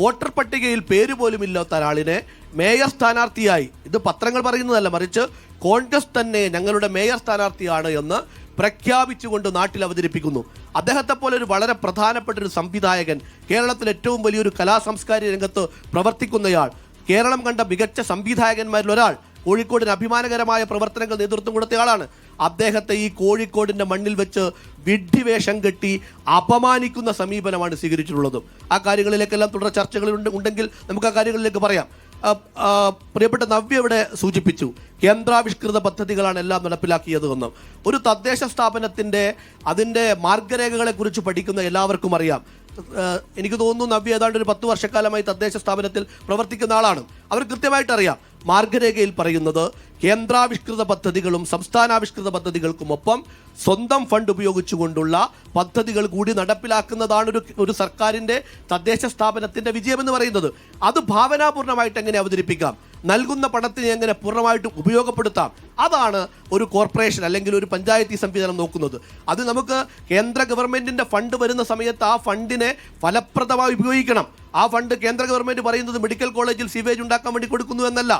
Voter പട്ടികയിൽ പേര് പോലും ഇല്ലാത്ത ഒരാളിനെ മേയർ സ്ഥാനാർത്ഥിയായി, ഇത് പത്രങ്ങൾ പറയുന്നതല്ല, മറിച്ച് കോൺഗ്രസ് തന്നെ ഞങ്ങളുടെ മേയർ സ്ഥാനാർത്ഥിയാണ് എന്ന് പ്രഖ്യാപിച്ചുകൊണ്ട് നാട്ടിൽ അവതരിപ്പിക്കുന്നു. അദ്ദേഹത്തെ പോലെ ഒരു വളരെ പ്രധാനപ്പെട്ട ഒരു സംവിധായകൻ, കേരളത്തിൽ ഏറ്റവും വലിയൊരു കലാസാംസ്കാരിക രംഗത്ത് പ്രവർത്തിക്കുന്നയാൾ, കേരളം കണ്ട മികച്ച സംവിധായകന്മാരിൽ ഒരാൾ, കോഴിക്കോടിന് അഭിമാനകരമായ പ്രവർത്തനങ്ങൾ നേതൃത്വം കൊടുത്തയാളാണ്. അദ്ദേഹത്തെ ഈ കോഴിക്കോടിൻ്റെ മണ്ണിൽ വെച്ച് വിഡ്ഢിവേഷം കെട്ടി അപമാനിക്കുന്ന സമീപനമാണ് സ്വീകരിച്ചിട്ടുള്ളത്. ആ കാര്യങ്ങളിലേക്കെല്ലാം തുടർ ചർച്ചകൾ ഉണ്ടെങ്കിൽ നമുക്ക് ആ കാര്യങ്ങളിലേക്ക് പറയാം. പ്രിയപ്പെട്ട നവ്യ ഇവിടെ സൂചിപ്പിച്ചു, കേന്ദ്രാവിഷ്കൃത പദ്ധതികളാണ് എല്ലാം നടപ്പിലാക്കിയത് എന്നും. ഒരു തദ്ദേശ സ്ഥാപനത്തിൻ്റെ അതിൻ്റെ മാർഗരേഖകളെക്കുറിച്ച് പഠിക്കുന്ന എല്ലാവർക്കും അറിയാം. എനിക്ക് തോന്നുന്നു നവ്യ ഏതാണ്ട് ഒരു 10 വർഷക്കാലമായി തദ്ദേശ സ്ഥാപനത്തിൽ പ്രവർത്തിക്കുന്ന ആളാണ്. അവർ കൃത്യമായിട്ടറിയാം മാർഗരേഖയിൽ പറയുന്നത് കേന്ദ്രാവിഷ്കൃത പദ്ധതികളും സംസ്ഥാനാവിഷ്കൃത പദ്ധതികൾക്കുമൊപ്പം സ്വന്തം ഫണ്ട് ഉപയോഗിച്ചുകൊണ്ടുള്ള പദ്ധതികൾ കൂടി നടപ്പിലാക്കുന്നതാണ് ഒരു സർക്കാരിൻ്റെ തദ്ദേശ സ്ഥാപനത്തിൻ്റെ വിജയമെന്ന് പറയുന്നത്. അത് ഭാവനാപൂർണ്ണമായിട്ട് എങ്ങനെ അവതരിപ്പിക്കാം, നൽകുന്ന പണത്തിനെ എങ്ങനെ പൂർണ്ണമായിട്ട് ഉപയോഗപ്പെടുത്താം, അതാണ് ഒരു കോർപ്പറേഷൻ അല്ലെങ്കിൽ ഒരു പഞ്ചായത്തി സംവിധാനം നോക്കുന്നത്. അത് നമുക്ക് കേന്ദ്ര ഗവൺമെൻറ്റിൻ്റെ ഫണ്ട് വരുന്ന സമയത്ത് ആ ഫണ്ടിനെ ഫലപ്രദമായി ഉപയോഗിക്കണം. ആ ഫണ്ട് കേന്ദ്ര ഗവൺമെൻറ് പറയുന്നത് മെഡിക്കൽ കോളേജിൽ സിവേജ് ഉണ്ടാക്കാൻ വേണ്ടി കൊടുക്കുന്നു എന്നല്ല,